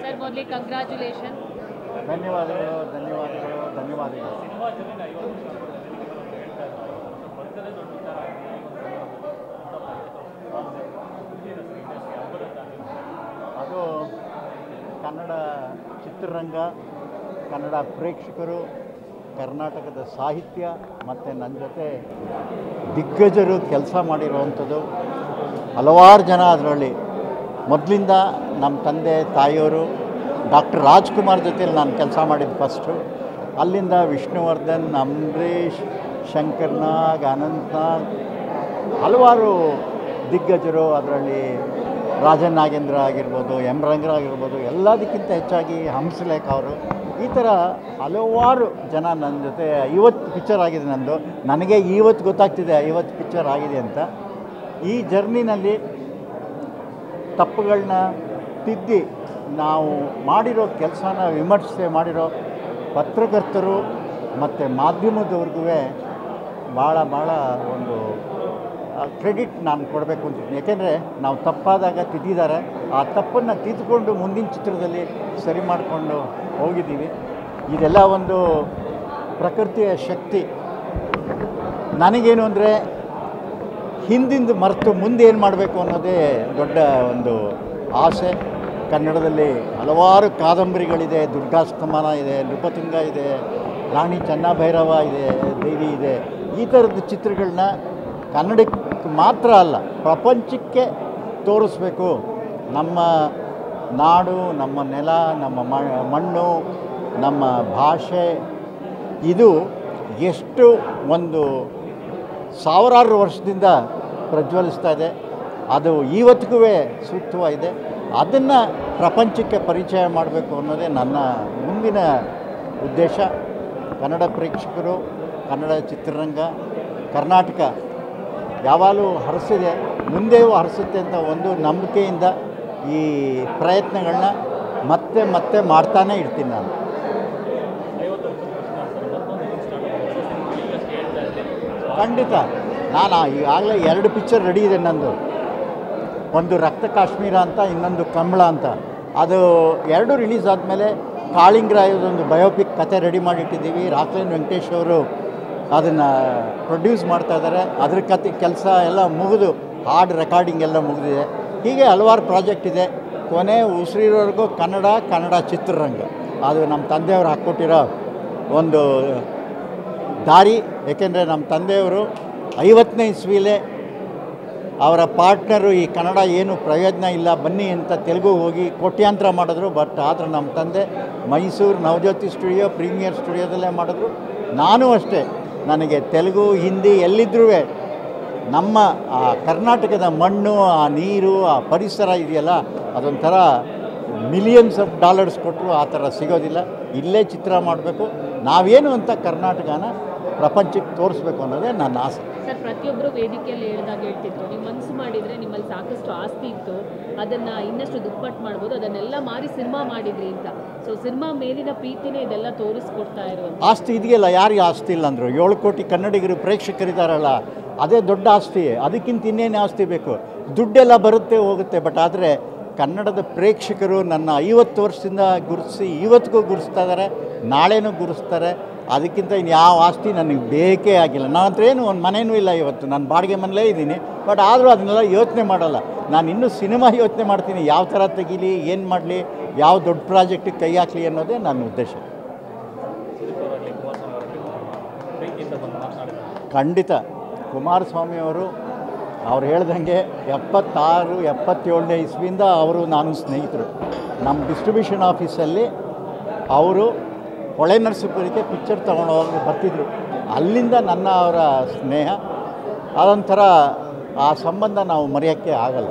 Sir ಮೊದಲಿಗೆ congratulation. ಧನ್ಯವಾದಗಳು ಧನ್ಯವಾದಗಳು ಧನ್ಯವಾದಗಳು. ಅದು ಕನ್ನಡ ಚಿತ್ರರಂಗ, ಕನ್ನಡ ಪ್ರೇಕ್ಷಕರು, ಕರ್ನಾಟಕದ ಸಾಹಿತ್ಯ ಮತ್ತು ನನ್ನ ಜೊತೆ ದಿಗ್ಗಜರು ಕೆಲಸ ಮಾಡಿರುವಂಥದ್ದು ಹಲವಾರು ಜನ. ಅದರಲ್ಲಿ ಮೊದಲಿಂದ ನಮ್ಮ ತಂದೆ ತಾಯಿಯವರು ಡಾಕ್ಟರ್ ರಾಜ್ಕುಮಾರ್ ಜೊತೆಲಿ ನಾನು ಕೆಲಸ ಮಾಡಿದ್ದು ಫಸ್ಟು. ಅಲ್ಲಿಂದ ವಿಷ್ಣುವರ್ಧನ್, ಅಂಬರೀಷ್, ಶಂಕರ್ನಾಗ್, ಅನಂತ್ನಾಗ್, ಹಲವಾರು ದಿಗ್ಗಜರು. ಅದರಲ್ಲಿ ರಾಜನ್ ನಾಗೇಂದ್ರ ಆಗಿರ್ಬೋದು, ಎಂ ರಂಗರಾಗಿರ್ಬೋದು, ಎಲ್ಲದಕ್ಕಿಂತ ಹೆಚ್ಚಾಗಿ ಹಂಸಲೇಖ ಅವರು, ಈ ಥರ ಹಲವಾರು ಜನ ನನ್ನ ಜೊತೆ 50 ಪಿಕ್ಚರ್ ಆಗಿದೆ ನಂದು. ನನಗೆ ಇವತ್ತು ಗೊತ್ತಾಗ್ತಿದೆ 50 ಪಿಕ್ಚರ್ ಆಗಿದೆ ಅಂತ. ಈ ಜರ್ನಿನಲ್ಲಿ ತಪ್ಪುಗಳನ್ನ ತಿದ್ದಿ ನಾವು ಮಾಡಿರೋ ಕೆಲಸನ ವಿಮರ್ಶೆ ಮಾಡಿರೋ ಪತ್ರಕರ್ತರು ಮತ್ತು ಮಾಧ್ಯಮದವ್ರಿಗೂ ಭಾಳ ಒಂದು ಕ್ರೆಡಿಟ್ ನಾನು ಕೊಡಬೇಕು ಅಂತಿದ್ದೀನಿ. ಯಾಕೆಂದರೆ ನಾವು ತಪ್ಪಾದಾಗ ತಿದ್ದಿದ್ದಾರೆ, ಆ ತಪ್ಪನ್ನು ತಿದ್ದುಕೊಂಡು ಮುಂದಿನ ಚಿತ್ರದಲ್ಲಿ ಸರಿ ಮಾಡಿಕೊಂಡು ಹೋಗಿದ್ದೀವಿ. ಇದೆಲ್ಲ ಒಂದು ಪ್ರಕೃತಿಯ ಶಕ್ತಿ. ನನಗೇನು ಅಂದರೆ ಹಿಂದಿಂದು ಮರೆತು ಮುಂದೆ ಏನು ಮಾಡಬೇಕು ಅನ್ನೋದೇ ದೊಡ್ಡ ಒಂದು ಆಸೆ. ಕನ್ನಡದಲ್ಲಿ ಹಲವಾರು ಕಾದಂಬರಿಗಳಿದೆ, ದುರ್ಗಾಸ್ತಮಾನ ಇದೆ, ನೃಪತುಂಗ ಇದೆ, ರಾಣಿ ಚೆನ್ನಭೈರವ ಇದೆ, ದೇವಿ ಇದೆ. ಈ ಥರದ ಚಿತ್ರಗಳನ್ನ ಕನ್ನಡಕ್ಕೆ ಮಾತ್ರ ಅಲ್ಲ, ಪ್ರಪಂಚಕ್ಕೆ ತೋರಿಸ್ಬೇಕು. ನಮ್ಮ ನಾಡು, ನಮ್ಮ ನೆಲ, ನಮ್ಮ ಮಣ್ಣು, ನಮ್ಮ ಭಾಷೆ, ಇದು ಎಷ್ಟು ಒಂದು ಸಾವಿರಾರು ವರ್ಷದಿಂದ ಪ್ರಜ್ವಲಿಸ್ತಾ ಇದೆ. ಅದು ಇವತ್ತಿಗೂ ಸೂಕ್ತವಾಗಿದೆ. ಅದನ್ನು ಪ್ರಪಂಚಕ್ಕೆ ಪರಿಚಯ ಮಾಡಬೇಕು ಅನ್ನೋದೇ ನನ್ನ ಮುಂದಿನ ಉದ್ದೇಶ. ಕನ್ನಡ ಪ್ರೇಕ್ಷಕರು, ಕನ್ನಡ ಚಿತ್ರರಂಗ, ಕರ್ನಾಟಕ ಯಾವಾಗಲೂ ಹರಿಸಿದೆ, ಮುಂದೆಯೂ ಹರಿಸುತ್ತೆ ಅಂತ ಒಂದು ನಂಬಿಕೆಯಿಂದ ಈ ಪ್ರಯತ್ನಗಳನ್ನ ಮತ್ತೆ ಮಾಡ್ತಾನೇ ಇರ್ತೀನಿ ನಾನು. ಖಂಡಿತ. ನಾನು ಈಗಾಗಲೇ 2 ಪಿಕ್ಚರ್ ರೆಡಿ ಇದೆ ನಂದು. ಒಂದು ರಕ್ತ ಕಾಶ್ಮೀರ ಅಂತ, ಇನ್ನೊಂದು ಕಂಬಳ ಅಂತ. ಅದು 2 ರಿಲೀಸ್ ಆದಮೇಲೆ ಕಾಳಿಂಗರಾಯದೊಂದು ಬಯೋಪಿಕ್ ಕತೆ ರೆಡಿ ಮಾಡಿಟ್ಟಿದ್ದೀವಿ. ರಾಕ್ಲೈನ್ ವೆಂಕಟೇಶ್ ಅವರು ಅದನ್ನು ಪ್ರೊಡ್ಯೂಸ್ ಮಾಡ್ತಾಯಿದ್ದಾರೆ. ಅದ್ರ ಕೆಲಸ ಎಲ್ಲ ಮುಗಿದು ಹಾಡು ರೆಕಾರ್ಡಿಂಗ್ ಎಲ್ಲ ಮುಗಿದಿದೆ. ಹೀಗೆ ಹಲವಾರು ಪ್ರಾಜೆಕ್ಟ್ ಇದೆ. ಕೊನೆ ಉಸಿರಿರೋವರೆಗೂ ಕನ್ನಡ ಚಿತ್ರರಂಗ, ಅದು ನಮ್ಮ ತಂದೆಯವರು ಹಾಕ್ಕೊಟ್ಟಿರೋ ಒಂದು ದಾರಿ. ಏಕೆಂದರೆ ನಮ್ಮ ತಂದೆಯವರು 50ನೇ ಇಸ್ವಿಲೇ ಅವರ ಪಾರ್ಟ್ನರು ಈ ಕನ್ನಡ ಏನು ಪ್ರಯೋಜನ ಇಲ್ಲ ಬನ್ನಿ ಅಂತ ತೆಲುಗು ಹೋಗಿ ಕೋಟ್ಯಾಂತರ ಮಾಡಿದ್ರು. ಬಟ್ ಆದರೆ ನಮ್ಮ ತಂದೆ ಮೈಸೂರು ನವಜ್ಯೋತಿ ಸ್ಟುಡಿಯೋ, ಪ್ರೀಮಿಯರ್ ಸ್ಟುಡಿಯೋದಲ್ಲೇ ಮಾಡಿದ್ರು. ನಾನು ಅಷ್ಟೇ, ನನಗೆ ತೆಲುಗು, ಹಿಂದಿ ಎಲ್ಲಿದ್ದರೂ ನಮ್ಮ ಆ ಕರ್ನಾಟಕದ ಮಣ್ಣು, ಆ ನೀರು, ಆ ಪರಿಸರ ಇದೆಯಲ್ಲ, ಅದೊಂಥರ ಮಿಲಿಯನ್ಸ್ ಆಫ್ ಡಾಲರ್ಸ್ ಕೊಟ್ಟರು ಆ ಥರ ಸಿಗೋದಿಲ್ಲ. ಇಲ್ಲೇ ಚಿತ್ರ ಮಾಡಬೇಕು, ನಾವೇನು ಅಂತ ಕರ್ನಾಟಕನ ಪ್ರಪಂಚಕ್ಕೆ ತೋರಿಸ್ಬೇಕು ಅನ್ನೋದೇ ನನ್ನ ಆಸೆ. ಸರ್, ಪ್ರತಿಯೊಬ್ಬರು ವೇದಿಕೆಯಲ್ಲಿ ಹೇಳ್ತಿದ್ರು, ನೀವು ಮನಸ್ಸು ಮಾಡಿದರೆ ನಿಮ್ಮಲ್ಲಿ ಸಾಕಷ್ಟು ಆಸ್ತಿ ಇತ್ತು, ಅದನ್ನು ಇನ್ನಷ್ಟು ದುಪ್ಪಟ್ಟು ಮಾಡ್ಬೋದು, ಅದನ್ನೆಲ್ಲ ಮಾರಿ ಸಿನಿಮಾ ಮಾಡಿದ್ರಿ ಅಂತ. ಸೊ ಸಿನಿಮಾ ಮೇಲಿನ ಪ್ರೀತಿನೇ ಇದೆಲ್ಲ ತೋರಿಸ್ಕೊಡ್ತಾ ಇರುವಂಥ ಆಸ್ತಿ ಇದೆಯಲ್ಲ, ಯಾರಿಗೆ ಆಸ್ತಿ ಇಲ್ಲ ಅಂದರು? 7 ಕೋಟಿ ಕನ್ನಡಿಗರು ಪ್ರೇಕ್ಷಕರಿದ್ದಾರಲ್ಲ, ಅದೇ ದೊಡ್ಡ ಆಸ್ತಿ. ಅದಕ್ಕಿಂತ ಇನ್ನೇನು ಆಸ್ತಿ ಬೇಕು? ದುಡ್ಡೆಲ್ಲ ಬರುತ್ತೆ ಹೋಗುತ್ತೆ. ಬಟ್ ಆದರೆ ಕನ್ನಡದ ಪ್ರೇಕ್ಷಕರು ನನ್ನ 50 ವರ್ಷದಿಂದ ಗುರುತಿಸಿ ಇವತ್ತಿಗೂ ಗುರುತಿಸ್ತಾ ಇದ್ದಾರೆ, ನಾಳೆನೂ ಗುರುತಿಸ್ತಾರೆ. ಅದಕ್ಕಿಂತ ಇನ್ನು ಯಾವ ಆಸ್ತಿ ನನಗೆ ಬೇಕೇ ಆಗಿಲ್ಲ. ನನ್ನ ಹತ್ರ ಏನು ಒಂದು ಮನೇನೂ ಇಲ್ಲ ಇವತ್ತು, ನಾನು ಬಾಡಿಗೆ ಮನೇಲೇ ಇದ್ದೀನಿ. ಬಟ್ ಆದರೂ ಅದನ್ನೆಲ್ಲ ಯೋಚನೆ ಮಾಡಲ್ಲ. ನಾನು ಇನ್ನೂ ಸಿನಿಮಾ ಯೋಚನೆ ಮಾಡ್ತೀನಿ, ಯಾವ ಥರ ತೆಗೀಲಿ, ಏನು ಮಾಡಲಿ, ಯಾವ ದೊಡ್ಡ ಪ್ರಾಜೆಕ್ಟಿಗೆ ಕೈ ಹಾಕಲಿ ಅನ್ನೋದೇ ನನ್ನ ಉದ್ದೇಶ. ಖಂಡಿತ. ಕುಮಾರಸ್ವಾಮಿಯವರು ಅವ್ರು ಹೇಳ್ದಂಗೆ 76, 77ನೇ ಇಸ್ವಿಯಿಂದ ಅವರು ನಾನು ಸ್ನೇಹಿತರು. ನಮ್ಮ ಡಿಸ್ಟ್ರಿಬ್ಯೂಷನ್ ಆಫೀಸಲ್ಲಿ ಅವರು ಹೊಳೆ ನರಸೀಪುರಕ್ಕೆ ಪಿಕ್ಚರ್ ತೊಗೊಂಡೋಗಿ ಬರ್ತಿದ್ರು. ಅಲ್ಲಿಂದ ನನ್ನ ಅವರ ಸ್ನೇಹ, ಅದೊಂಥರ ಆ ಸಂಬಂಧ ನಾವು ಮರೆಯೋಕ್ಕೆ ಆಗಲ್ಲ.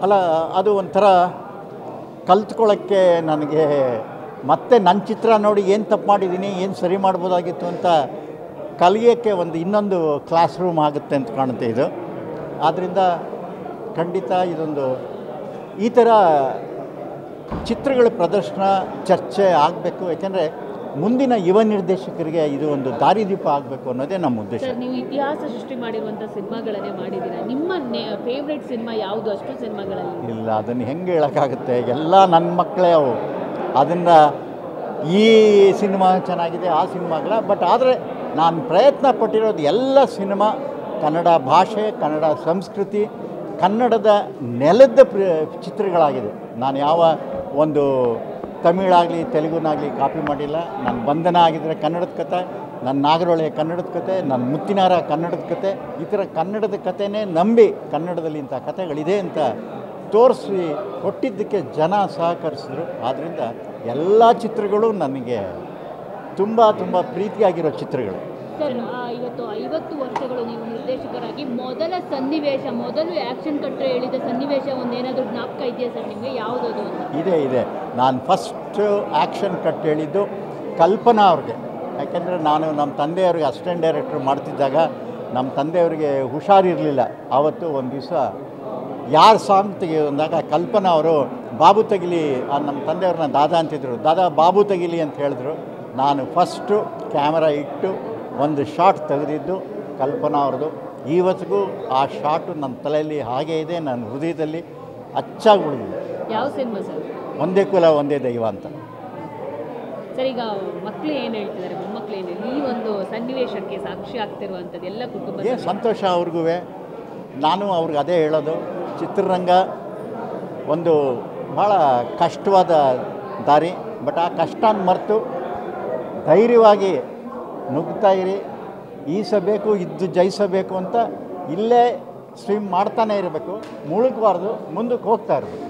ಅಲ್ಲ, ಅದು ಒಂಥರ ಕಲ್ತ್ಕೊಳ್ಳೋಕ್ಕೆ ನನಗೆ ಮತ್ತೆ ನನ್ನ ಚಿತ್ರ ನೋಡಿ ಏನು ತಪ್ಪು ಮಾಡಿದ್ದೀನಿ, ಏನು ಸರಿ ಮಾಡ್ಬೋದಾಗಿತ್ತು ಅಂತ ಕಲಿಯೋಕ್ಕೆ ಇನ್ನೊಂದು ಕ್ಲಾಸ್ ರೂಮ್ ಆಗುತ್ತೆ ಅಂತ ಕಾಣುತ್ತೆ ಇದು. ಆದ್ದರಿಂದ ಖಂಡಿತ ಇದೊಂದು ಈ ಥರ ಚಿತ್ರಗಳ ಪ್ರದರ್ಶನ, ಚರ್ಚೆ ಆಗಬೇಕು. ಯಾಕೆಂದರೆ ಮುಂದಿನ ಯುವ ನಿರ್ದೇಶಕರಿಗೆ ಇದು ಒಂದು ದಾರಿದೀಪ ಆಗಬೇಕು ಅನ್ನೋದೇ ನಮ್ಮ ಉದ್ದೇಶ. ಸರ್, ನೀವು ಇತಿಹಾಸ ಸೃಷ್ಟಿ ಮಾಡಿರುವಂಥ ಸಿನಿಮಾಗಳನ್ನೇ ಮಾಡಿದ್ದೀರಾ. ನಿಮ್ಮ ಫೇವ್ರೆಟ್ ಸಿನಿಮಾ ಯಾವುದು ಅಷ್ಟು ಸಿನಿಮಾಗಳಲ್ಲಿ? ಇಲ್ಲ, ಅದನ್ನು ಹೆಂಗೆ ಹೇಳೋಕ್ಕಾಗುತ್ತೆ, ಎಲ್ಲ ನನ್ನ ಮಕ್ಕಳೇ ಅವು. ಅದನ್ನು ಈ ಸಿನಿಮಾ ಚೆನ್ನಾಗಿದೆ ಆ ಸಿನಿಮಾಗಳ, ಬಟ್ ಆದರೆ ನಾನು ಪ್ರಯತ್ನ ಪಟ್ಟಿರೋದು ಎಲ್ಲ ಸಿನಿಮಾ ಕನ್ನಡ ಭಾಷೆ, ಕನ್ನಡ ಸಂಸ್ಕೃತಿ, ಕನ್ನಡದ ನೆಲದ ಚಿತ್ರಗಳಾಗಿದೆ. ನಾನು ಯಾವ ಒಂದು ತಮಿಳಾಗಲಿ ತೆಲುಗುನಾಗಲಿ ಕಾಪಿ ಮಾಡಿಲ್ಲ. ನನ್ನ ಬಂಧನ ಆಗಿದ್ದರೆ ಕನ್ನಡದ ಕತೆ, ನನ್ನ ನಾಗರಹೊಳೆ ಕನ್ನಡದ ಕತೆ, ನನ್ನ ಮುತ್ತಿನಾರ ಕನ್ನಡದ ಕತೆ, ಈ ಥರ ಕನ್ನಡದ ಕತೆನೇ ನಂಬಿ ಕನ್ನಡದಲ್ಲಿ ಇಂಥ ಕತೆಗಳಿದೆ ಅಂತ ತೋರಿಸಿ ಕೊಟ್ಟಿದ್ದಕ್ಕೆ ಜನ ಸಹಕರಿಸಿದ್ರು. ಆದ್ದರಿಂದ ಎಲ್ಲ ಚಿತ್ರಗಳು ನನಗೆ ತುಂಬ ತುಂಬ ಪ್ರೀತಿಯಾಗಿರೋ ಚಿತ್ರಗಳು. ಸರ್, ಇವತ್ತು 50 ವರ್ಷಗಳು ನೀವು ನಿರ್ದೇಶಕರಾಗಿ ಮೊದಲ ಸನ್ನಿವೇಶ, ಮೊದಲು ಆ್ಯಕ್ಷನ್ ಕಟ್ಟರೆ ಹೇಳಿದ ಸನ್ನಿವೇಶ ಒಂದೇನಾದರೂ ಜ್ಞಾಪಕ ಇದೆಯಾ ಸರ್ ನಿಮಗೆ? ಯಾವುದದು ಅಂತ? ಇದೆ. ನಾನು ಫಸ್ಟು ಆ್ಯಕ್ಷನ್ ಕಟ್ ಹೇಳಿದ್ದು ಕಲ್ಪನಾ ಅವ್ರಿಗೆ. ಯಾಕೆಂದರೆ ನಾನು ನಮ್ಮ ತಂದೆಯವ್ರಿಗೆ ಅಸಿಸ್ಟೆಂಟ್ ಡೈರೆಕ್ಟ್ರ್ ಮಾಡ್ತಿದ್ದಾಗ ನಮ್ಮ ತಂದೆಯವರಿಗೆ ಹುಷಾರಿರಲಿಲ್ಲ. ಆವತ್ತು ಒಂದು ದಿವಸ ಯಾರು ಸಾಂಗ್ ತೆಗೆಯುವಾಗ ಕಲ್ಪನಾ ಅವರು ಬಾಬು ತೆಗಿಲಿ, ನಮ್ಮ ತಂದೆಯವ್ರನ್ನ ದಾದಾ ಅಂತಿದ್ರು, ದಾದಾ ಬಾಬು ತೆಗಿಲಿ ಅಂತ ಹೇಳಿದ್ರು. ನಾನು ಫಸ್ಟು ಕ್ಯಾಮರಾ ಇಟ್ಟು ಒಂದು ಶಾಟ್ ತೆಗೆದಿದ್ದು ಕಲ್ಪನಾ ಅವ್ರದ್ದು. ಇವತ್ತಿಗೂ ಆ ಶಾಟು ನನ್ನ ತಲೆಯಲ್ಲಿ ಹಾಗೇ ಇದೆ, ನನ್ನ ಹೃದಯದಲ್ಲಿ ಅಚ್ಚಾಗಿ ಉಳಿದಿದೆ. ಯಾವ ಸಿನಿಮಾ ಸರ್? ಒಂದೇ ಕುಲ ಒಂದೇ ದೈವ ಅಂತ. ಸರ್, ಈಗ ಮಕ್ಕಳು ಏನು ಹೇಳ್ತಿದ್ದಾರೆ, ಮೊಮ್ಮಕ್ಕಳು ಏನು ಈ ಒಂದು ಸನ್ನಿವೇಶಕ್ಕೆ ಸಾಕ್ಷಿ ಆಗ್ತಿರುವಂಥದ್ದು ಎಲ್ಲ ಕುಟುಂಬ ಸಂತೋಷ ಅವ್ರಿಗೂ. ನಾನು ಅವ್ರಿಗೆ ಅದೇ ಹೇಳೋದು, ಚಿತ್ರರಂಗ ಒಂದು ಭಾಳ ಕಷ್ಟವಾದ ದಾರಿ, ಬಟ್ ಆ ಕಷ್ಟನ ಮರೆತು ಧೈರ್ಯವಾಗಿ ನುಗ್ತಾ ಇರಿ, ಈಸಬೇಕು, ಇದ್ದು ಜಯಿಸಬೇಕು ಅಂತ ಇಲ್ಲೇ ಸ್ಟ್ರೀಮ್ ಮಾಡ್ತಾನೆ ಇರಬೇಕು, ಮುಳುಗಬಾರ್ದು, ಮುಂದಕ್ಕೆ ಹೋಗ್ತಾ ಇರಬೇಕು.